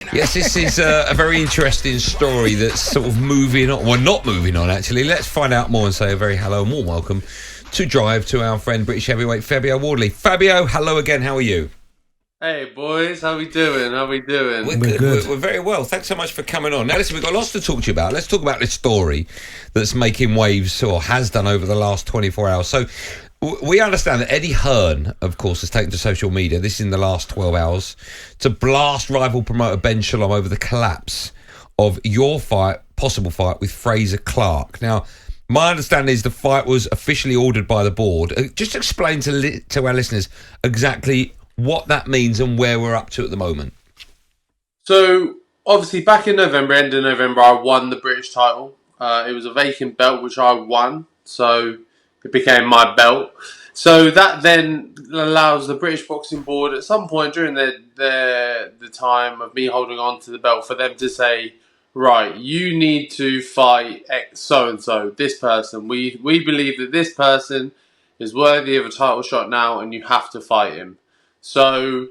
Yes, this is a very interesting story that's sort of moving on. Well, not moving on, actually. Let's find out more and say a very hello and warm welcome to Drive to our friend British Heavyweight Fabio Wardley. Fabio, hello again. How are you? Hey, boys. How we doing? We're good. We're very well. Thanks so much for coming on. Now, listen, we've got lots to talk to you about. Let's talk about this story that's making waves, or has done, over the last 24 hours. So, we understand that Eddie Hearn, of course, has taken to social media, this is in the last 12 hours, to blast rival promoter Ben Shalom over the collapse of your possible fight with Frazer Clarke. Now, my understanding is the fight was officially ordered by the board. Just explain to our listeners exactly what that means and where we're up to at the moment. So, obviously, back in November, end of November, I won the British title. It was a vacant belt, which I won. So, it became my belt. So that then allows the British Boxing Board at some point during the time of me holding on to the belt for them to say, right, you need to fight X so-and-so, this person. We believe that this person is worthy of a title shot now and you have to fight him. So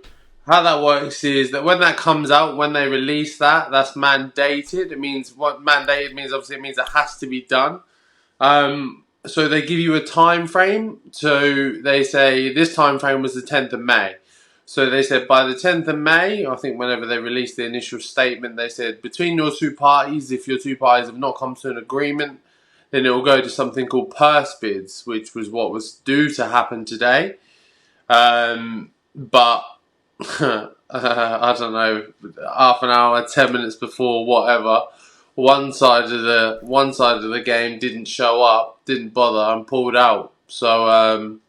how that works is that when that comes out, when they release that, that's mandated. It means what mandated means, obviously it means it has to be done. So they give you a time frame. So they say this time frame was the 10th of May. So they said by the 10th of May, I think whenever they released the initial statement, they said between your two parties, if your two parties have not come to an agreement, then it will go to something called purse bids, which was what was due to happen today. But I don't know, half an hour, 10 minutes before, whatever. One side of the game didn't show up, didn't bother, and pulled out. So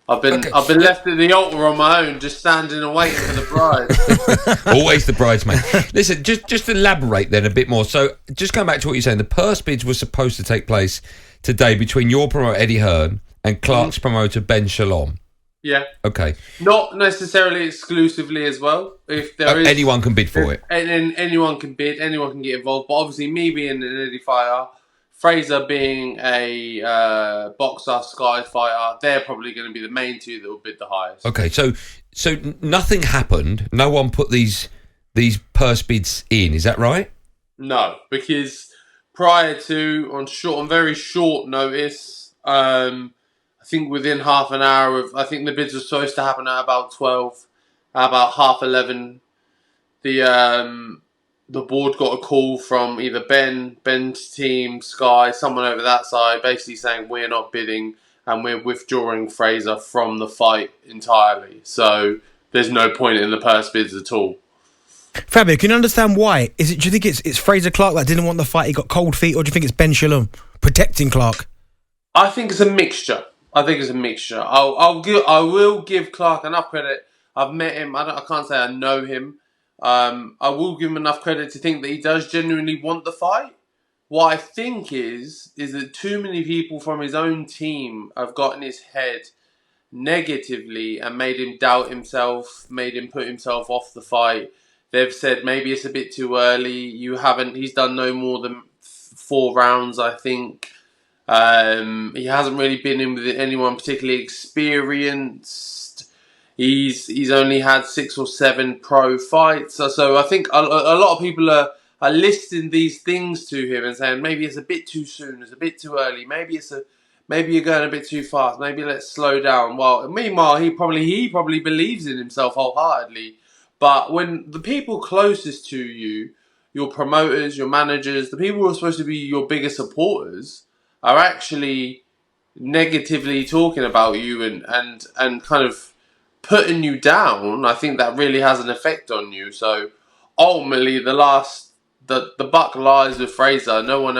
I've been left at the altar on my own, just standing and waiting for the bride. Always the bridesmaid. Listen, just elaborate then a bit more. So, just going back to what you're saying, the purse bids were supposed to take place today between your promoter Eddie Hearn and Clarke's promoter Ben Shalom. Yeah. Okay. Not necessarily exclusively as well. If there is, anyone can bid for it. And anyone can bid, anyone can get involved. But obviously, me being an Eddie fighter, Frazer being a boxer, Sky fighter, they're probably going to be the main two that will bid the highest. Okay, so nothing happened. No one put these purse bids in. Is that right? No, because prior to on very short notice, I think within half an hour of, I think the bids were supposed to happen at about 12, about 11:30. The board got a call from either Ben's team, Sky, someone over that side, basically saying we're not bidding and we're withdrawing Frazer from the fight entirely. So there's no point in the purse bids at all. Fabio, can you understand why? Do you think it's Frazer Clarke that didn't want the fight, he got cold feet, or do you think it's Ben Shalom protecting Clarke? I think it's a mixture. I will give Clarke enough credit. I've met him. I can't say I know him. I will give him enough credit to think that he does genuinely want the fight. What I think is that too many people from his own team have got in his head negatively and made him doubt himself, made him put himself off the fight. They've said maybe it's a bit too early. He's done no more than 4 rounds, I think. He hasn't really been in with anyone particularly experienced. He's only had 6 or 7 pro fights. So I think a lot of people are listing these things to him and saying maybe it's a bit too soon, it's a bit too early, maybe you're going a bit too fast, maybe let's slow down. Well, meanwhile, he probably believes in himself wholeheartedly. But when the people closest to you, your promoters, your managers, the people who are supposed to be your biggest supporters, are actually negatively talking about you and kind of putting you down, I think that really has an effect on you. So ultimately, the buck lies with Frazer. No one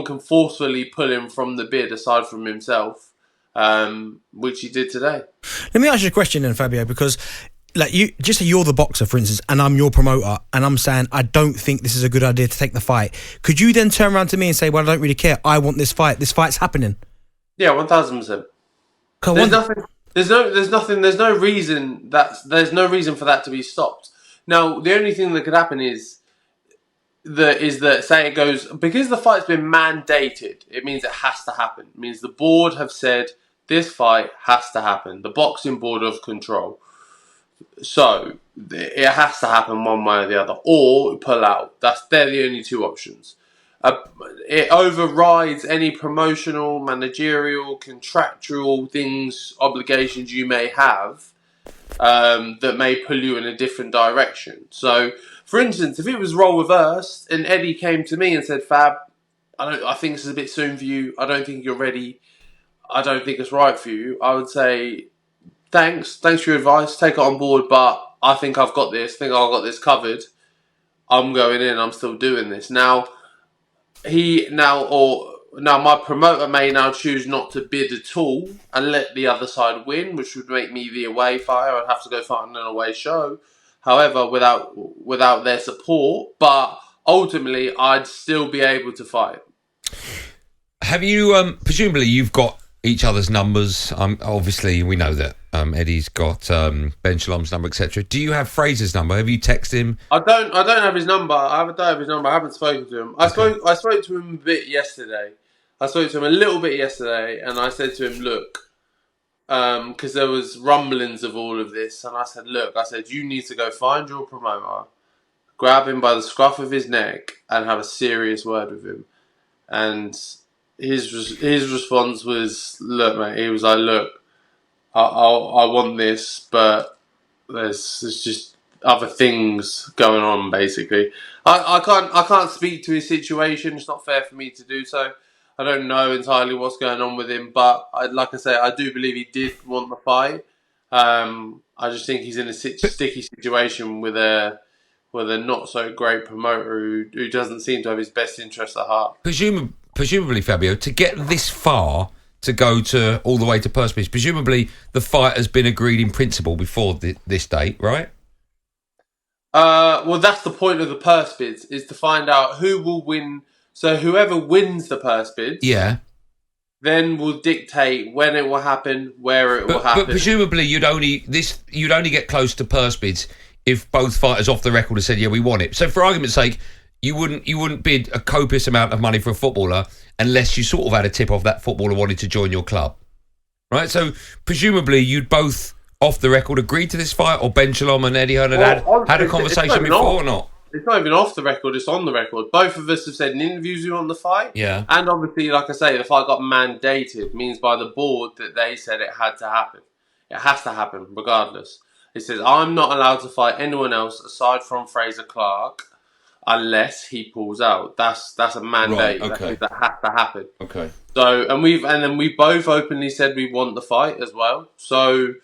can forcefully pull him from the bid aside from himself, which he did today. Let me ask you a question then, Fabio, because like just say you're the boxer, for instance, and I'm your promoter, and I'm saying I don't think this is a good idea to take the fight. Could you then turn around to me and say, well, I don't really care, I want this fight, this fight's happening? Yeah, 1000%. There's no reason for that to be stopped. Now, the only thing that could happen is that say it goes, because the fight's been mandated, it means it has to happen. It means the board have said this fight has to happen. The Boxing Board of Control. So it has to happen one way or the other, or pull out. They're the only two options. It overrides any promotional, managerial, contractual things, obligations you may have that may pull you in a different direction. So, for instance, if it was role reversed and Eddie came to me and said, "Fab, I think this is a bit soon for you. I don't think you're ready. I don't think it's right for you," I would say, thanks for your advice, take it on board, but I think I've got this, covered. I'm going in, I'm still doing this. Now my promoter may now choose not to bid at all and let the other side win, which would make me the away fighter. I'd have to go fight on an away show. However, without their support, but ultimately I'd still be able to fight. Have you, presumably you've got each other's numbers. Obviously, we know that Eddie's got Ben Shalom's number, etc. Do you have Frazer's number? Have you texted him? I don't have his number. I haven't spoken to him. I spoke to him a bit yesterday. I spoke to him a little bit yesterday, and I said to him, look, because there was rumblings of all of this, and I said, look, you need to go find your promoter, grab him by the scruff of his neck, and have a serious word with him. And his response was, look, mate, he was like, look, I want this, but there's just other things going on, basically. I can't speak to his situation. It's not fair for me to do so. I don't know entirely what's going on with him, but like I say, I do believe he did want the fight. I just think he's in a sticky situation with a not so great promoter who doesn't seem to have his best interest at heart. Presumably, Fabio, to get this far, to go all the way to purse bids, presumably the fight has been agreed in principle before this date, right? Well, that's the point of the purse bids, is to find out who will win. So whoever wins the purse bids, then will dictate when it will happen, where it will happen. But presumably you'd only get close to purse bids if both fighters off the record have said, yeah, we want it. So for argument's sake, you wouldn't bid a copious amount of money for a footballer unless you sort of had a tip off that footballer wanted to join your club, right? So presumably you'd both off the record agreed to this fight, or Ben Shalom and Eddie Hearn had a conversation before or not? It's not even off the record, it's on the record. Both of us have said in interviews we want the fight. Yeah. And obviously, like I say, the fight got mandated, means by the board that they said it had to happen. It has to happen, regardless. It says, I'm not allowed to fight anyone else aside from Frazer Clarke unless he pulls out. That's a mandate. Right, okay. That has to happen. Okay. So, and then we both openly said we want the fight as well. So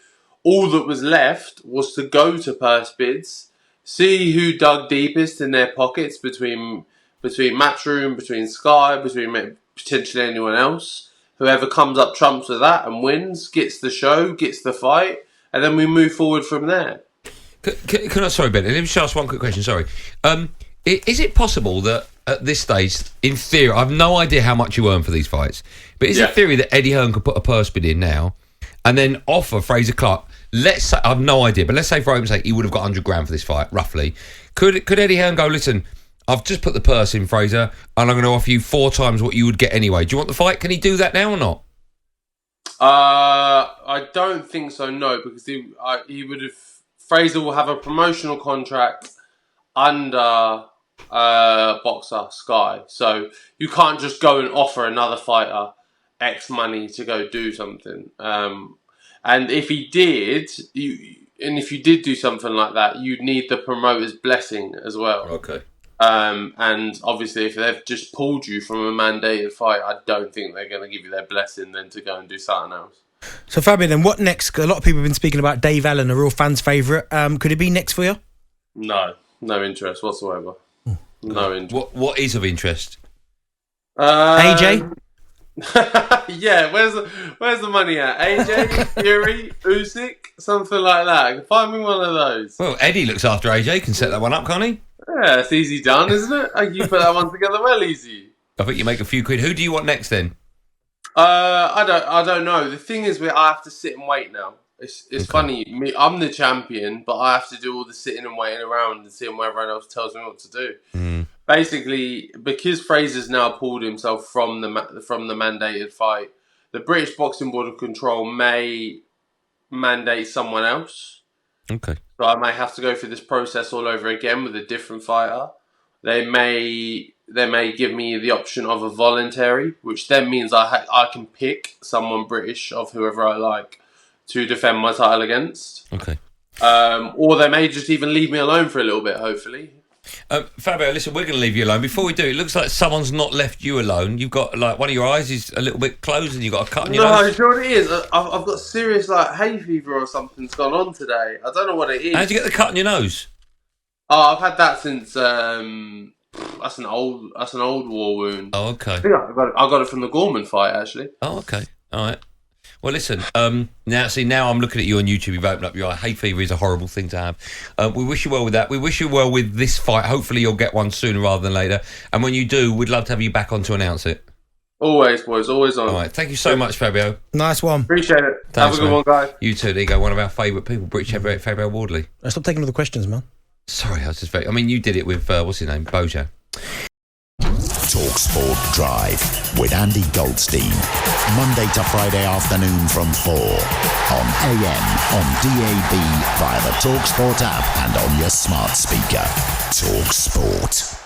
all that was left was to go to purse bids, see who dug deepest in their pockets between Matchroom, between Sky, between potentially anyone else. Whoever comes up trumps with that and wins, gets the show, gets the fight, and then we move forward from there. Can I, sorry, Ben, let me just ask one quick question, sorry. Is it possible that at this stage, in theory, I have no idea how much you earn for these fights, but is it theory that Eddie Hearn could put a purse bid in now and then offer Frazer Clarke, let's say, I have no idea, but let's say for argument's sake, he would have got 100 grand for this fight, roughly. Could Eddie Hearn go, listen, I've just put the purse in, Frazer, and I'm going to offer you 4 times what you would get anyway. Do you want the fight? Can he do that now or not? I don't think so, no, because he would have... Frazer will have a promotional contract under Boxer Sky, so you can't just go and offer another fighter X money to go do something. And if he did, if you did do something like that, you'd need the promoter's blessing as well. Okay. And obviously, if they've just pulled you from a mandated fight, I don't think they're going to give you their blessing then to go and do something else. So Fabio, then what next? A lot of people have been speaking about Dave Allen, a real fan's favourite. Could it be next for you? No interest whatsoever. No interest. What is of interest? AJ? Yeah, where's the money at? AJ, Fury, Usyk, something like that. Find me one of those. Well, Eddie looks after AJ. Can set that one up, can't he? Yeah, it's easy done, isn't it? You put that one together well easy. I think you make a few quid. Who do you want next then? I don't know. The thing is, I have to sit and wait now. It's funny. I'm the champion, but I have to do all the sitting and waiting around and seeing what everyone else tells me what to do. Mm. Basically, because Frazer's now pulled himself from the mandated fight, the British Boxing Board of Control may mandate someone else. Okay. So I may have to go through this process all over again with a different fighter. They may give me the option of a voluntary, which then means I can pick someone British of whoever I like to defend my title against. Okay. Or they may just even leave me alone for a little bit, hopefully. Fabio, listen, we're going to leave you alone. Before we do, it looks like someone's not left you alone. You've got, like, one of your eyes is a little bit closed and you've got a cut in your nose. No, you know what it is? I've got serious, like, hay fever or something's gone on today. I don't know what it is. How'd you get the cut in your nose? Oh, I've had that since, that's an old war wound. Oh, okay. I think I got it from the Gorman fight, actually. Oh, okay. All right. Well, listen, now I'm looking at you on YouTube. You've opened up your eye. Hay fever is a horrible thing to have. We wish you well with that. We wish you well with this fight. Hopefully you'll get one sooner rather than later. And when you do, we'd love to have you back on to announce it. Always, boys. Always on. All right. Thank you so much, Fabio. Nice one. Appreciate it. Thanks, have a good one, guys. You too. There you go. One of our favourite people, British Heavyweight, Fabio Wardley. Stop taking all the questions, man. Sorry, I was just very... I mean, you did it with, what's his name, Bojan. talkSPORT Drive with Andy Goldstein. Monday to Friday afternoon from 4 on AM, on DAB, via the talkSPORT app and on your smart speaker. talkSPORT.